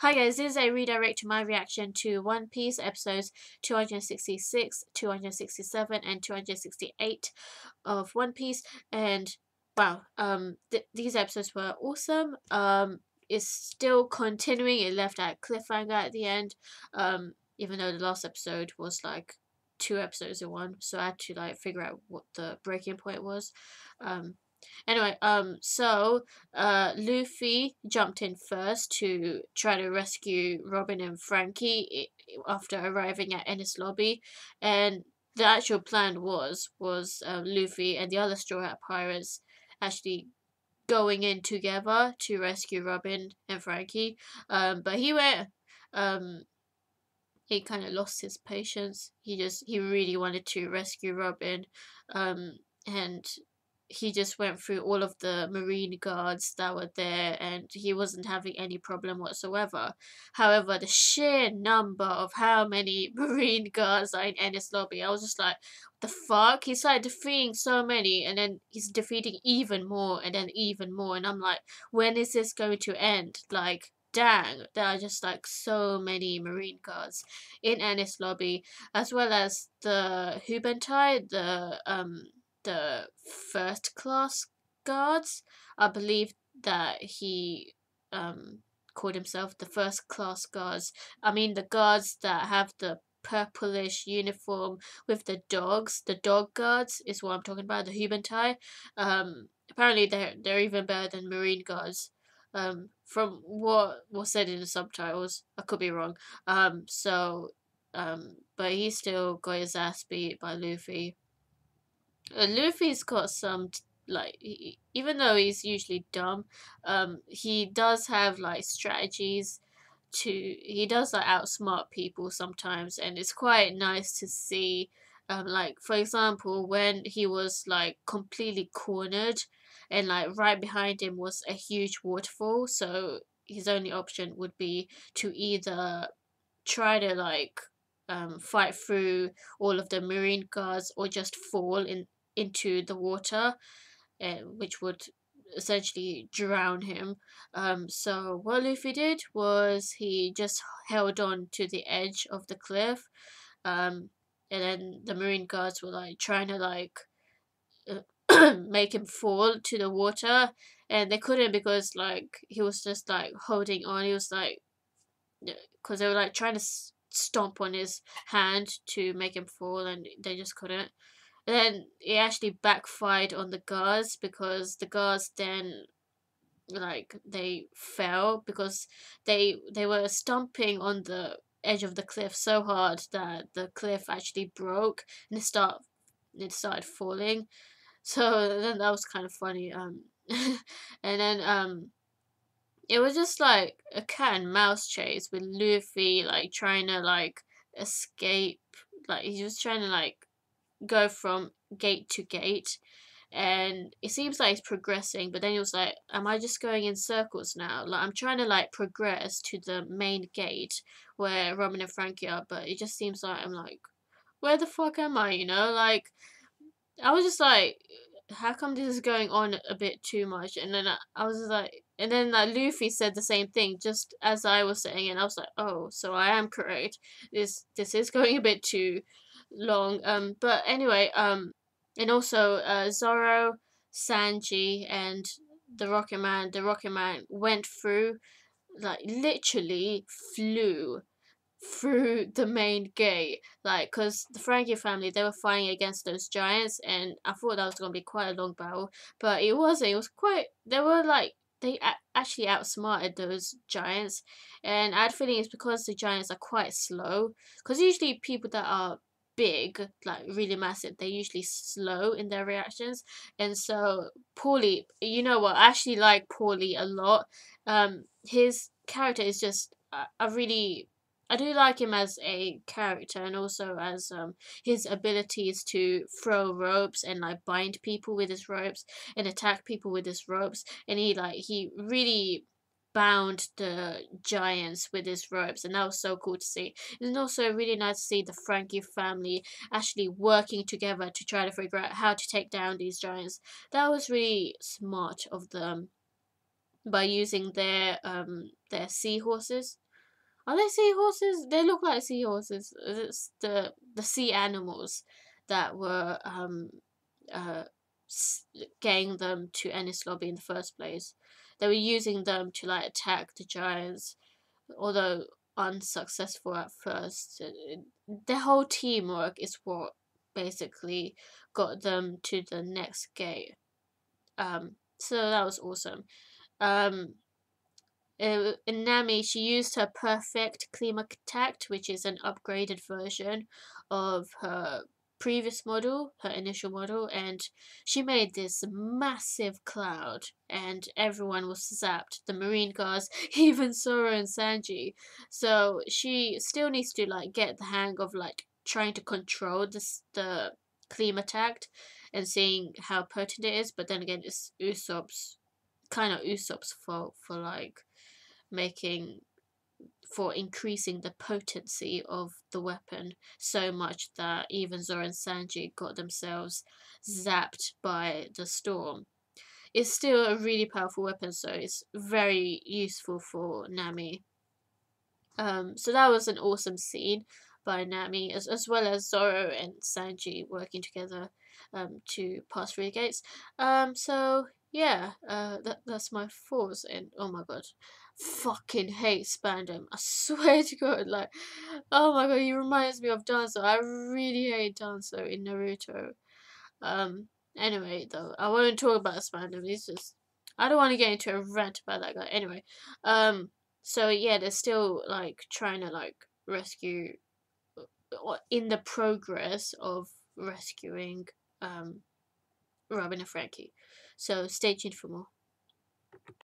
Hi guys, this is a redirect to my reaction to One Piece episodes 266, 267, and 268 of One Piece. And wow, these episodes were awesome. It's still continuing. It left at cliffhanger at the end. Even though the last episode was like two episodes in one, so I had to like figure out what the breaking point was. Um, Anyway, Luffy jumped in first to try to rescue Robin and Franky after arriving at Enies Lobby, and the actual plan was Luffy and the other Straw Hat pirates actually going in together to rescue Robin and Franky. But um he kind of lost his patience. He really wanted to rescue Robin, and he just went through all of the marine guards that were there, and he wasn't having any problem whatsoever. However, the sheer number of how many marine guards are in Enies Lobby, I was just like, the fuck? He started defeating so many, and then he's defeating even more, and then even more, and I'm like, when is this going to end? Like, dang, there are just like so many marine guards in Enies Lobby, as well as the Hubentai, the first class guards. I believe that he called himself the first class guards. I mean the guards that have the purplish uniform with the dogs. The dog guards is what I'm talking about. The Hubentai. Apparently they're even better than marine guards. From what was said in the subtitles, I could be wrong. But he still got his ass beat by Luffy. Luffy's got some like even though he's usually dumb, he does have like strategies to he does like outsmart people sometimes, and it's quite nice to see. Like for example, when he was like completely cornered, and like right behind him was a huge waterfall, so his only option would be to either try to like fight through all of the marine guards or just fall into the water, which would essentially drown him. So what Luffy did was he just held on to the edge of the cliff, and then the marine guards were like trying to like make him fall to the water, and they couldn't because like he was just like holding on. He was like because they were like trying to stomp on his hand to make him fall, and they just couldn't. And then it actually backfired on the guards because the guards then like they fell because they were stomping on the edge of the cliff so hard that the cliff actually broke and it started falling. So then that was kind of funny. And then it was just like a cat and mouse chase with Luffy like trying to like escape. Like he was trying to like go from gate to gate, and it seems like he's progressing, but then he was like, am I just going in circles now? Like I'm trying to like progress to the main gate where Robin and Frankie are, but it just seems like I'm like, where the fuck am I, like I was just like, how come this is going on a bit too much? And then I was just like, and then like Luffy said the same thing just as I was saying, and I was like, oh, so I am correct. This is going a bit too long. But anyway, and also Zoro, Sanji, and the Rocket Man went through, like literally flew through the main gate, like because the Franky family, they were fighting against those giants, and I thought that was going to be quite a long battle, but it wasn't. It was quite, they were like, they actually outsmarted those giants, and I had a feeling it's because the giants are quite slow, because usually people that are big, like really massive, they're usually slow in their reactions. And so Paulie, you know what, I actually like Paulie a lot. His character is just I do like him as a character, and also as his abilities to throw ropes and like bind people with his ropes and attack people with his ropes, and he really bound the giants with his ropes, and that was so cool to see. And also really nice to see the Franky family actually working together to try to figure out how to take down these giants. That was really smart of them by using their seahorses. Are they seahorses? They look like seahorses. It's the sea animals that were uh getting them to Enies Lobby in the first place. They were using them to like attack the giants, although unsuccessful at first. The whole teamwork is what basically got them to the next gate. So that was awesome. Um, in Nami, she used her perfect Climact, which is an upgraded version of her previous model, her initial model, and she made this massive cloud, and everyone was zapped. The marine guards, even Sora and Sanji. So she still needs to like get the hang of like trying to control the Climact and seeing how potent it is. But then again, it's Usopp's fault for like making for increasing the potency of the weapon so much that even Zoro and Sanji got themselves zapped by the storm. It's still a really powerful weapon, so it's very useful for Nami. So that was an awesome scene by Nami, as well as Zoro and Sanji working together to pass through the gates. So yeah, that's my thoughts. And oh my god, fucking hate Spandam. I swear to God, like, oh my god, he reminds me of Danzo. I really hate Danzo in Naruto. Um, anyway, though, I won't talk about Spandam. He's just, I don't want to get into a rant about that guy. Anyway, so yeah, they're still like trying to like rescue, or in the progress of rescuing, um, Robin and Frankie. So stay tuned for more.